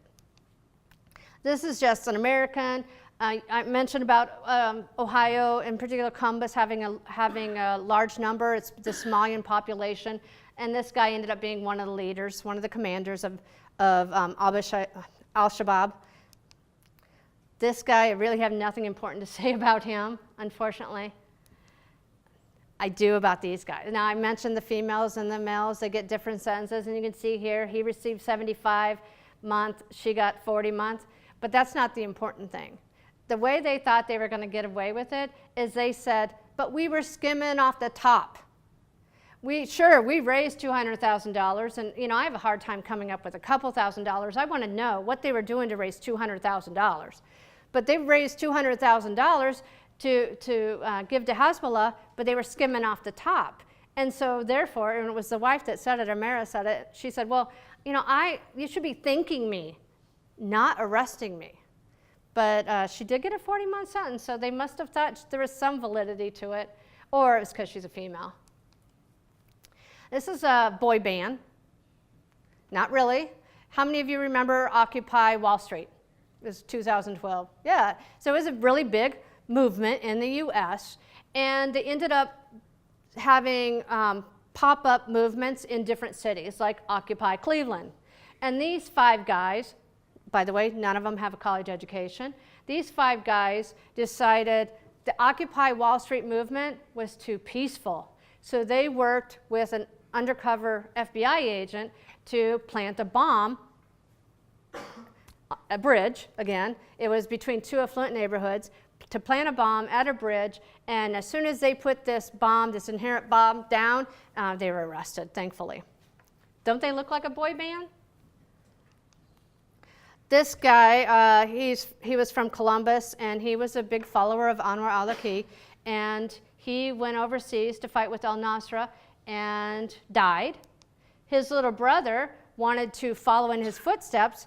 This is just an American. I mentioned about Ohio, in particular Columbus, having a large number. It's the Somalian population, and this guy ended up being one of the leaders, one of the commanders of Al-Shabaab. This guy, I really have nothing important to say about him, unfortunately. I do about these guys. Now, I mentioned the females and the males. They get different sentences, and you can see here, he received 75 months, she got 40 months. But that's not the important thing. The way they thought they were going to get away with it is they said, but we were skimming off the top. We raised $200,000, and I have a hard time coming up with a couple $1,000s. I want to know what they were doing to raise $200,000. But they raised $200,000 to give to Hezbollah, but they were skimming off the top. And so therefore, and it was the wife that said it, Amara said it, she said, well, you should be thanking me, not arresting me. But she did get a 40-month sentence, so they must have thought there was some validity to it, or it was because she's a female. This is a boy band. Not really. How many of you remember Occupy Wall Street? It was 2012. Yeah, so it was a really big movement in the US, and they ended up having pop-up movements in different cities, like Occupy Cleveland. And these 5 guys, by the way, none of them have a college education. These 5 guys decided the Occupy Wall Street movement was too peaceful. So they worked with an undercover FBI agent to plant a bomb, a bridge, again. It was between two affluent neighborhoods, to plant a bomb at a bridge, and as soon as they put this bomb, this inherent bomb, down, they were arrested, thankfully. Don't they look like a boy band? This guy, he was from Columbus, and he was a big follower of Anwar Awlaki, and he went overseas to fight with al-Nusra and died. His little brother wanted to follow in his footsteps,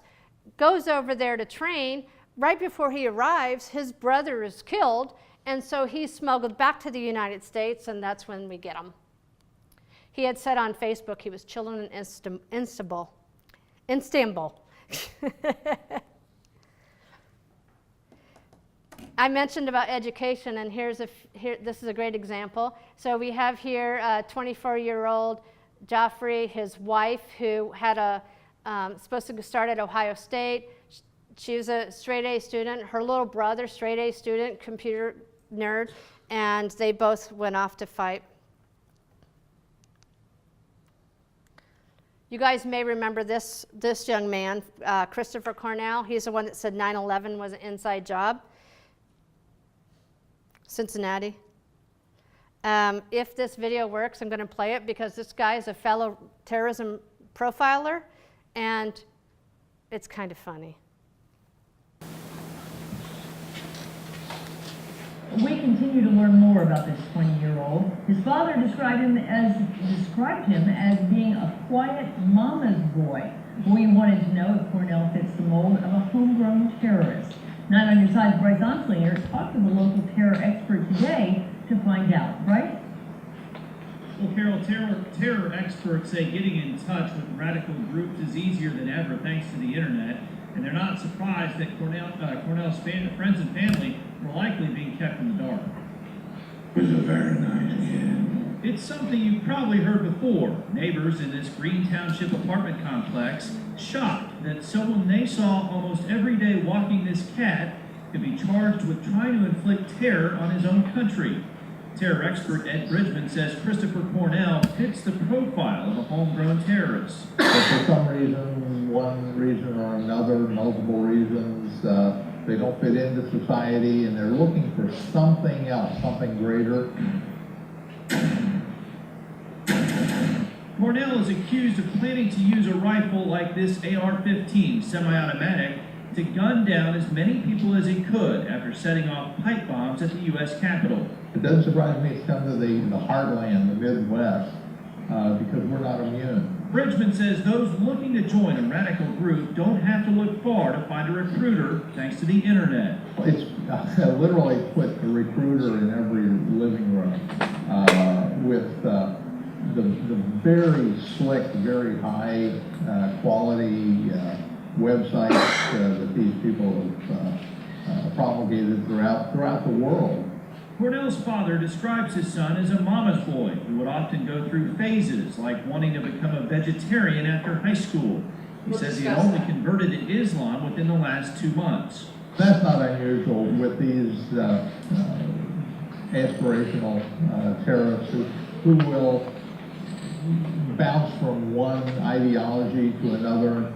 goes over there to train. Right before he arrives, his brother is killed, and so he's smuggled back to the United States, and that's when we get him. He had said on Facebook he was chilling in Istanbul. I mentioned about education, and this is a great example. So we have here a 24-year-old Joffrey, his wife, who had supposed to start at Ohio State. She was a straight A student. Her little brother, straight A student, computer nerd, and they both went off to fight. You guys may remember this young man, Christopher Cornell. He's the one that said 9/11 was an inside job. Cincinnati. If this video works, I'm going to play it because this guy is a fellow terrorism profiler, and it's kind of funny. We continue to learn more about this 20-year-old. His father described him as being a quiet mama's boy. We wanted to know if Cornell fits the mold of a homegrown terrorist. 9 on Your Side's Bryce Onslinger talked to the local terror expert today to find out. Right? Well, Carol, terror experts say getting in touch with radical groups is easier than ever thanks to the internet, and they're not surprised that Cornell's friends and family were likely being kept in the dark. He was a very nice kid. It's something you've probably heard before. Neighbors in this Green Township apartment complex shocked that someone they saw almost every day walking this cat could be charged with trying to inflict terror on his own country. Terror expert Ed Bridgman says Christopher Cornell fits the profile of a homegrown terrorist. But for some reason, one reason or another, multiple reasons, they don't fit into society, and they're looking for something else, something greater. Cornell is accused of planning to use a rifle like this AR-15 semi-automatic to gun down as many people as he could after setting off pipe bombs at the U.S. Capitol. It doesn't surprise me it's come to the heartland, the Midwest, because we're not immune. Bridgman says those looking to join a radical group don't have to look far to find a recruiter thanks to the internet. It's literally put a recruiter in every living room with the very slick, very high quality websites that these people have promulgated throughout the world. Cornell's father describes his son as a mama's boy who would often go through phases like wanting to become a vegetarian after high school. He says he only converted to Islam within the last 2 months. That's not unusual with these aspirational terrorists who will bounce from one ideology to another.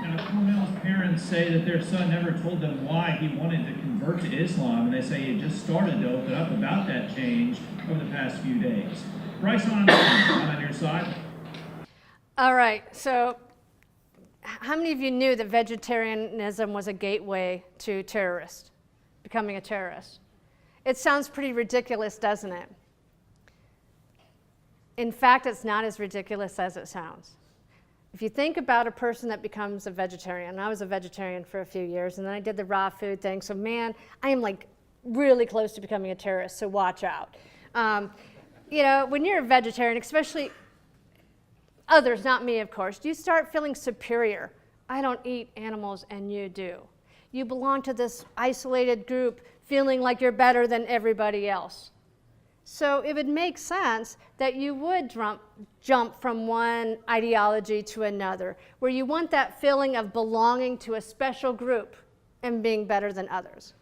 Now, Cornell's parents say that their son never told them why he wanted to convert to Islam, and they say he just started to open up about that change over the past few days. Bryce, on your side. All right, so how many of you knew that vegetarianism was a gateway to becoming a terrorist? It sounds pretty ridiculous, doesn't it? In fact, it's not as ridiculous as it sounds. If you think about a person that becomes a vegetarian, I was a vegetarian for a few years, and then I did the raw food thing, so man, I am like really close to becoming a terrorist, so watch out. You know, when you're a vegetarian, especially others, not me, of course, you start feeling superior. I don't eat animals, and you do. You belong to this isolated group, feeling like you're better than everybody else. So it would make sense that you would jump from one ideology to another, where you want that feeling of belonging to a special group and being better than others.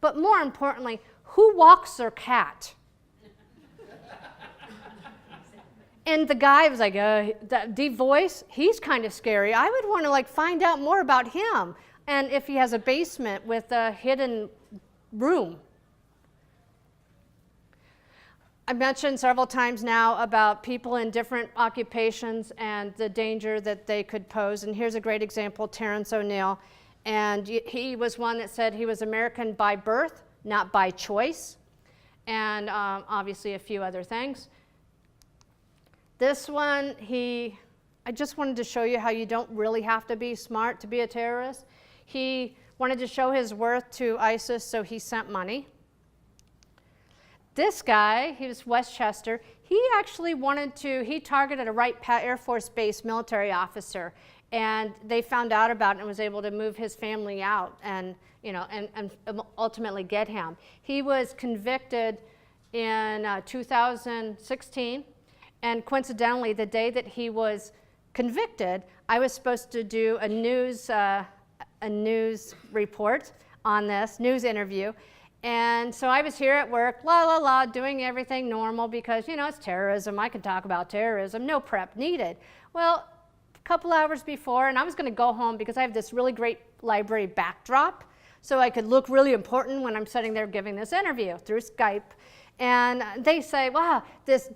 But more importantly, who walks their cat? And the guy was like, that deep voice, he's kind of scary. I would want to like find out more about him. And if he has a basement with a hidden room. I mentioned several times now about people in different occupations and the danger that they could pose. And here's a great example, Terrance ONeill. And he was one that said he was American by birth, not by choice. And obviously a few other things. This one, I just wanted to show you how you don't really have to be smart to be a terrorist. He wanted to show his worth to ISIS, so he sent money. This guy, he was Westchester, he actually he targeted a Wright Air Force Base military officer, and they found out about it and was able to move his family out and, and ultimately get him. He was convicted in 2016, and coincidentally, the day that he was convicted, I was supposed to do a news report on this, news interview. And so I was here at work, doing everything normal because, it's terrorism. I can talk about terrorism. No prep needed. Well, a couple hours before, and I was going to go home because I have this really great library backdrop, so I could look really important when I'm sitting there giving this interview through Skype. And they say, wow, this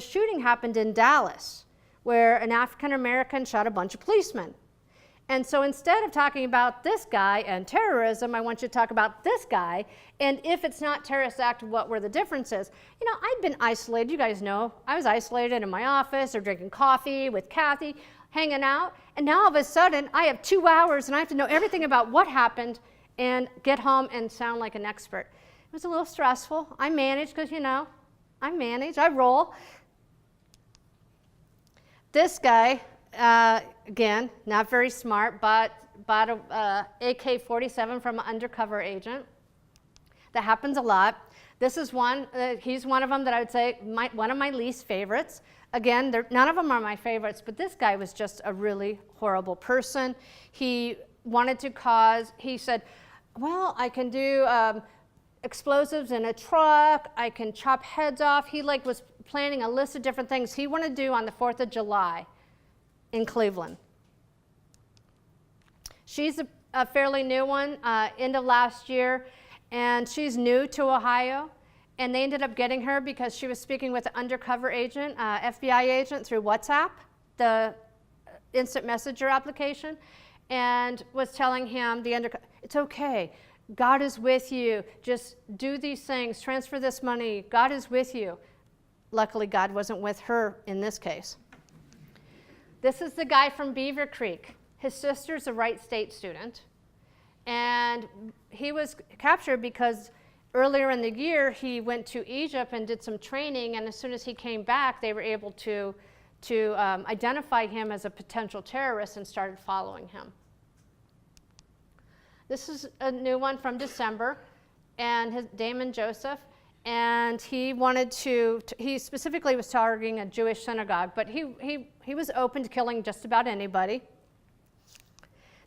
shooting happened in Dallas, where an African American shot a bunch of policemen. And so instead of talking about this guy and terrorism, I want you to talk about this guy. And if it's not terrorist act, what were the differences? I'd been isolated. You guys know, I was isolated in my office or drinking coffee with Kathy, hanging out. And now all of a sudden, I have 2 hours and I have to know everything about what happened and get home and sound like an expert. It was a little stressful. I managed because, I roll. This guy, again, not very smart, but bought a AK-47 from an undercover agent. That happens a lot. This is one, he's one of them that I would say one of my least favorites. Again, none of them are my favorites, but this guy was just a really horrible person. He wanted to he said, well, I can do explosives in a truck, I can chop heads off. He was planning a list of different things he wanted to do on the 4th of July. In Cleveland. She's a fairly new one, end of last year, and she's new to Ohio, and they ended up getting her because she was speaking with an undercover agent, FBI agent through WhatsApp, the instant messenger application, and was telling him, it's okay, God is with you, just do these things, transfer this money, God is with you. Luckily, God wasn't with her in this case. This is the guy from Beaver Creek. His sister's a Wright State student. And he was captured because earlier in the year, he went to Egypt and did some training. And as soon as he came back, they were able to identify him as a potential terrorist and started following him. This is a new one from December, and Damon Joseph. And he he specifically was targeting a Jewish synagogue, but he was open to killing just about anybody.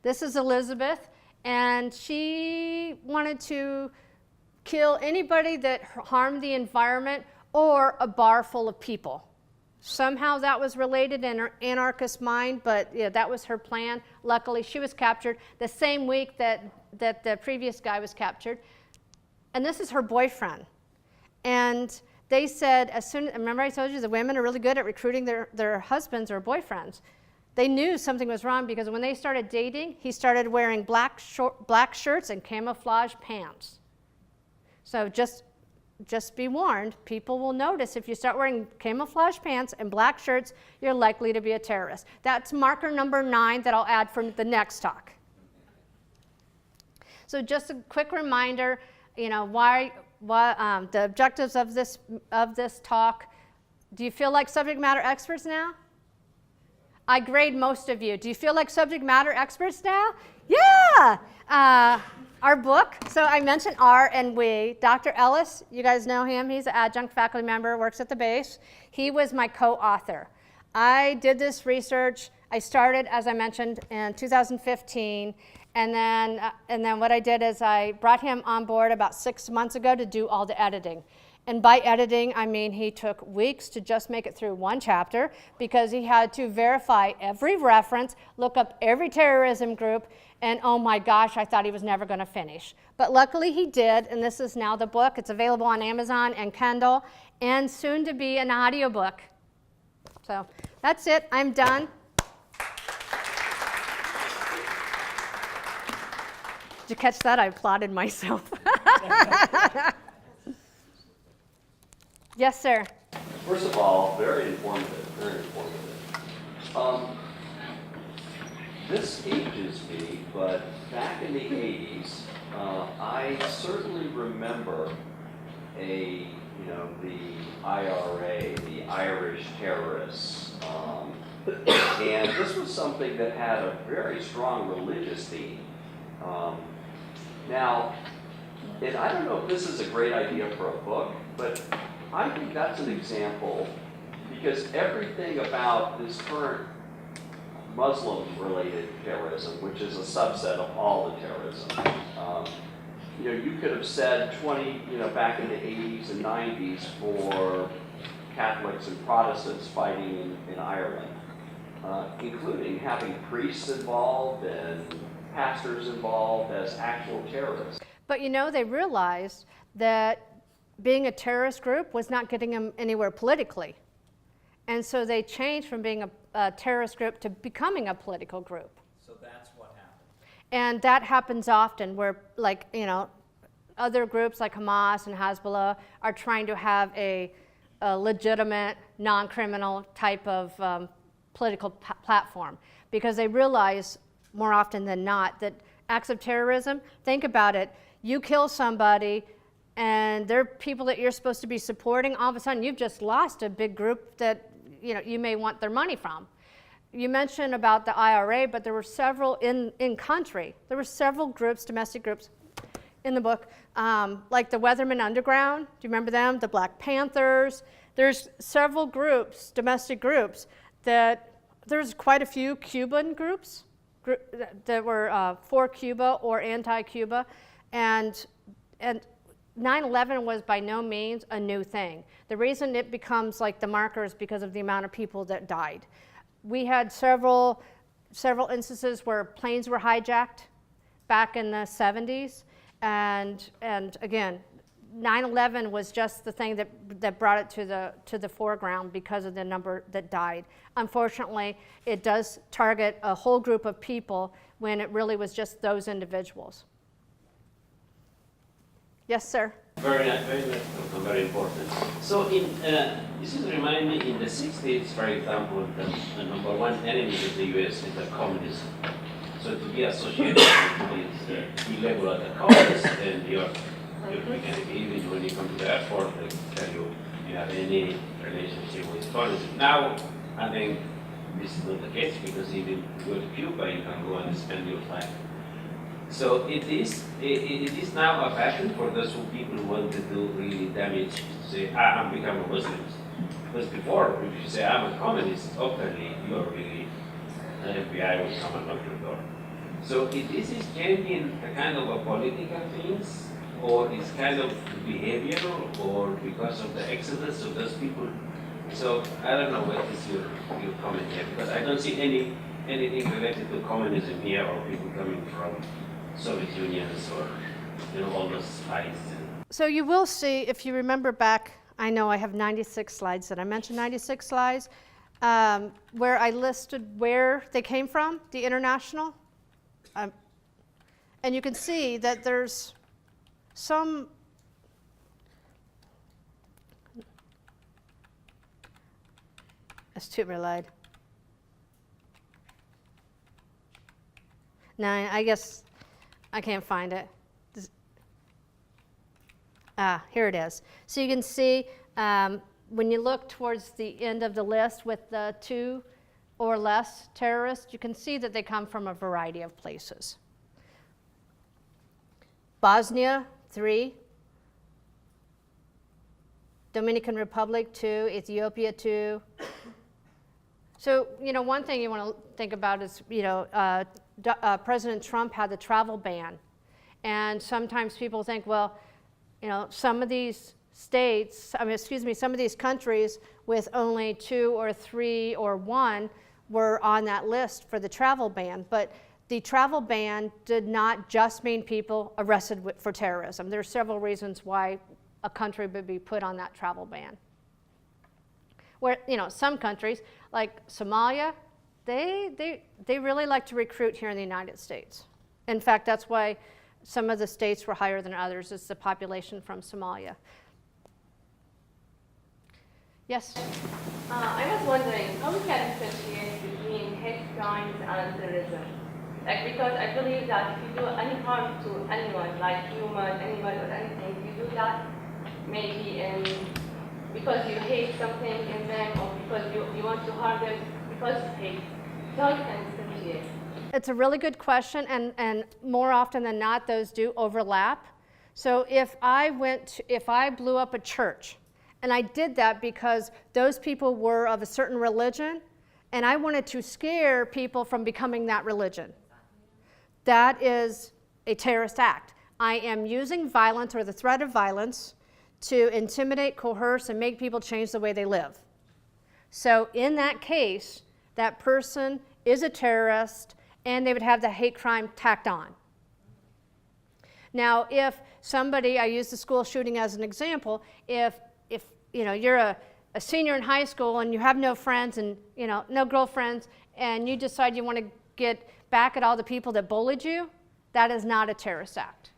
This is Elizabeth, and she wanted to kill anybody that harmed the environment or a bar full of people. Somehow that was related in her anarchist mind, but yeah, that was her plan. Luckily, she was captured the same week that the previous guy was captured. And this is her boyfriend. And they said, remember I told you the women are really good at recruiting their husbands or boyfriends. They knew something was wrong because when they started dating, he started wearing black shirts and camouflage pants. So just be warned, people will notice if you start wearing camouflage pants and black shirts, you're likely to be a terrorist. That's marker number 9 that I'll add for the next talk. So just a quick reminder, the objectives of this talk. Do you feel like subject matter experts now? I grade most of you. Do you feel like subject matter experts now? Yeah! Our book, so I mentioned R and we. Dr. Ellis, you guys know him. He's an adjunct faculty member, works at the base. He was my co-author. I did this research. I started, as I mentioned, in 2015. And then what I did is I brought him on board about 6 months ago to do all the editing. And by editing, I mean he took weeks to just make it through one chapter because he had to verify every reference, look up every terrorism group, and oh my gosh, I thought he was never going to finish. But luckily he did, and this is now the book. It's available on Amazon and Kindle, and soon to be an audiobook. So that's it. I'm done. Did you catch that? I applauded myself. Yes, sir. First of all, very informative, very informative. This ages me, but back in the 80s, I certainly remember the IRA, the Irish terrorists, and this was something that had a very strong religious theme. Now, and I don't know if this is a great idea for a book, but I think that's an example, because everything about this current Muslim-related terrorism, which is a subset of all the terrorism, you could have said back in the 80s and 90s for Catholics and Protestants fighting in Ireland, including having priests involved and pastors involved as actual terrorists. But they realized that being a terrorist group was not getting them anywhere politically. And so they changed from being a terrorist group to becoming a political group. So that's what happened. And that happens often where, other groups like Hamas and Hezbollah are trying to have a legitimate, non-criminal type of political platform, because they realize more often than not that acts of terrorism, think about it, you kill somebody and they're people that you're supposed to be supporting, all of a sudden you've just lost a big group that you may want their money from. You mentioned about the IRA, but there were several in country. There were several groups, domestic groups, in the book, like the Weathermen Underground. Do you remember them? The Black Panthers. There's several groups, domestic groups, that there's quite a few Cuban groups that were for Cuba or anti-Cuba, and 9/11 was by no means a new thing. The reason it becomes like the marker is because of the amount of people that died. We had several instances where planes were hijacked back in the 70s, and again, 9/11 was just the thing that brought it to the foreground because of the number that died. Unfortunately, it does target a whole group of people when it really was just those individuals. Yes, sir. Very nice, very important. So this is remind me in the 60s, for example, the number one enemy of the US is the communism. So to be associated with the illegal of the communists, then you're even when you come to the airport, they tell you have any relationship with communism. Now, I think this is not the case, because even if you go to Cuba, you can go and spend your time. So it is now a fashion for those people who want to do really damage, to say, I'm becoming a Muslim. Because before, if you say, I'm a communist, openly, you are really, the FBI will come and knock your door. So this is changing a kind of a political things, or it's kind of behavioral, or because of the exodus of those people. So I don't know what is your comment here, because I don't see anything related to communism here, or people coming from Soviet Unions, or all those spies. So you will see, if you remember back, I know I have 96 slides. Did I mention 96 slides? Where I listed where they came from, the international. And you can see that there's some es tut mir leid. No, I guess I can't find it. Here it is. So you can see when you look towards the end of the list with the 2 or less terrorists, you can see that they come from a variety of places. Bosnia, 3. Dominican Republic, 2. Ethiopia, 2. So, one thing you want to think about is, President Trump had the travel ban. And sometimes people think, well, some of these states, some of these countries with only 2 or 3 or 1 were on that list for the travel ban. But the travel ban did not just mean people arrested for terrorism. There are several reasons why a country would be put on that travel ban. Where, some countries, like Somalia, they really like to recruit here in the United States. In fact, that's why some of the states were higher than others, is the population from Somalia. Yes? I was wondering how we can differentiate between hate crimes and terrorism. Because I believe that if you do any harm to anyone, like human, animal, or anything, you do that maybe because you hate something in them, or because you want to harm them because of hate. So how you can differentiate? It's a really good question, and more often than not, those do overlap. So if I blew up a church, and I did that because those people were of a certain religion, and I wanted to scare people from becoming that religion, that is a terrorist act. I am using violence or the threat of violence to intimidate, coerce, and make people change the way they live. So in that case, that person is a terrorist, and they would have the hate crime tacked on. Now, if somebody, I use the school shooting as an example, if you're a senior in high school and you have no friends and no girlfriends, and you decide you want to get back at all the people that bullied you, that is not a terrorist act.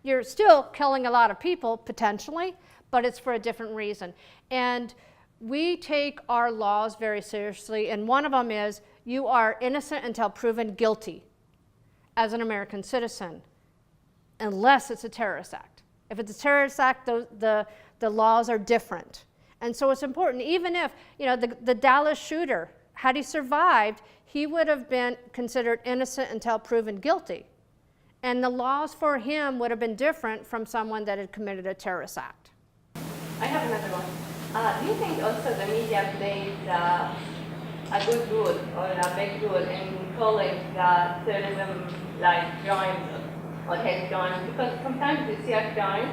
You're still killing a lot of people, potentially, but it's for a different reason. And we take our laws very seriously, and one of them is you are innocent until proven guilty as an American citizen, unless it's a terrorist act. If it's a terrorist act, the laws are different. And so it's important, even if, the Dallas shooter, had he survived, he would have been considered innocent until proven guilty. And the laws for him would have been different from someone that had committed a terrorist act. I have another one. Do you think also the media plays a good role or a big role in calling the terrorism like crimes or hate crimes? Because sometimes you see a crime,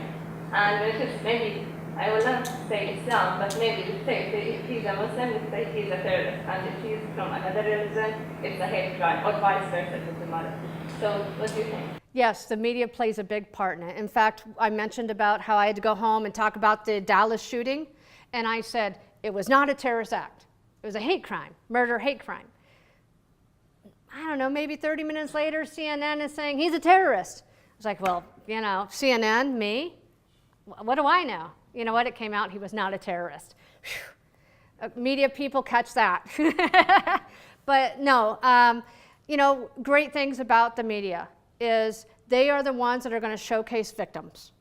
and it is maybe, I will not say Islam, but maybe you say if he's a Muslim, you say he's a terrorist, and if he's from another religion, it's a hate crime, or vice versa, it doesn't matter. So what do you think? Yes, the media plays a big part in it. In fact, I mentioned about how I had to go home and talk about the Dallas shooting, and I said it was not a terrorist act. It was a hate crime, murder, hate crime. I don't know, maybe 30 minutes later, CNN is saying he's a terrorist. I was like, well, CNN, me? What do I know? You know what, it came out he was not a terrorist. Media people catch that. But no, great things about the media is they are the ones that are going to showcase victims.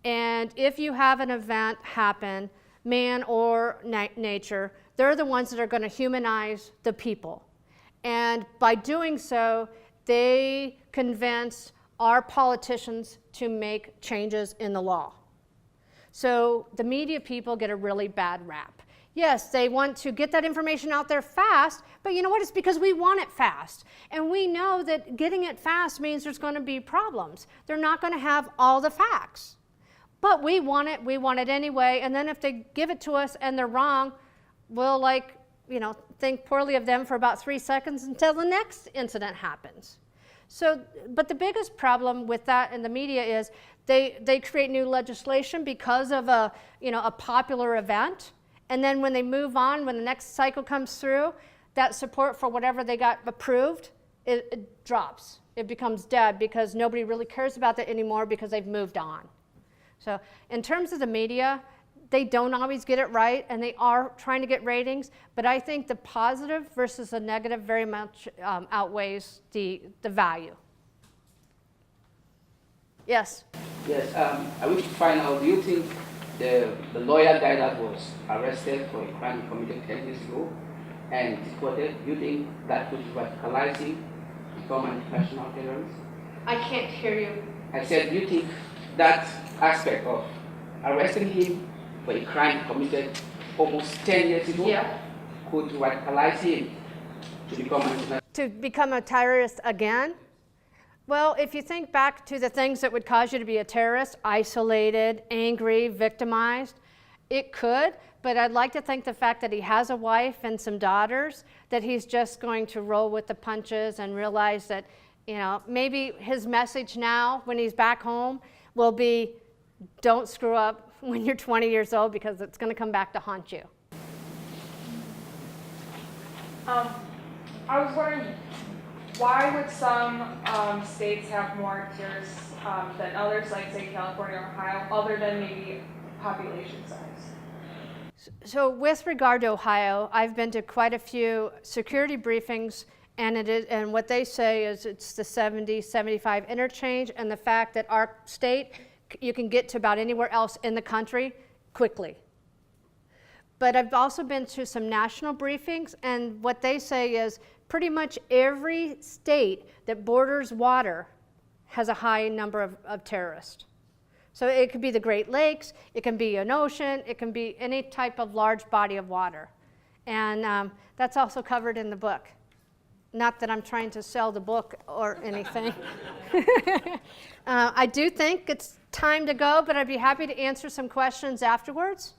And if you have an event happen, man or nature, they're the ones that are going to humanize the people. And by doing so, they convince our politicians to make changes in the law. So the media people get a really bad rap. Yes, they want to get that information out there fast, but you know what? It's because we want it fast. And we know that getting it fast means there's going to be problems. They're not going to have all the facts. But we want it anyway, and then if they give it to us and they're wrong, we'll think poorly of them for about 3 seconds until the next incident happens. So, but the biggest problem with that in the media is they create new legislation because of a popular event, and then when they move on, when the next cycle comes through, that support for whatever they got approved, it drops. It becomes dead because nobody really cares about that anymore because they've moved on. So in terms of the media, they don't always get it right, and they are trying to get ratings, but I think the positive versus the negative very much outweighs the value. Yes? Yes, I wish to find out, do you think the lawyer guy that was arrested for a crime he committed 10 years ago and deported, do you think that could radicalize him, become an international terrorist? I can't hear you. I said, do you think that aspect of arresting him for a crime committed almost 10 years ago could radicalize him to become an international To become a terrorist again? Well, if you think back to the things that would cause you to be a terrorist, isolated, angry, victimized, it could, but I'd like to think the fact that he has a wife and some daughters, that he's just going to roll with the punches and realize that, you know, maybe his message now when he's back home will be, don't screw up when you're 20 years old because it's going to come back to haunt you. I was wondering, why would some states have more terrorists than others, like say California or Ohio, other than maybe population size? So with regard to Ohio, I've been to quite a few security briefings, and what they say is it's the 70-75 interchange, and the fact that our state, you can get to about anywhere else in the country quickly. But I've also been to some national briefings, and what they say is pretty much every state that borders water has a high number of terrorists. So it could be the Great Lakes, it can be an ocean, it can be any type of large body of water. And that's also covered in the book. Not that I'm trying to sell the book or anything. I do think it's time to go, but I'd be happy to answer some questions afterwards.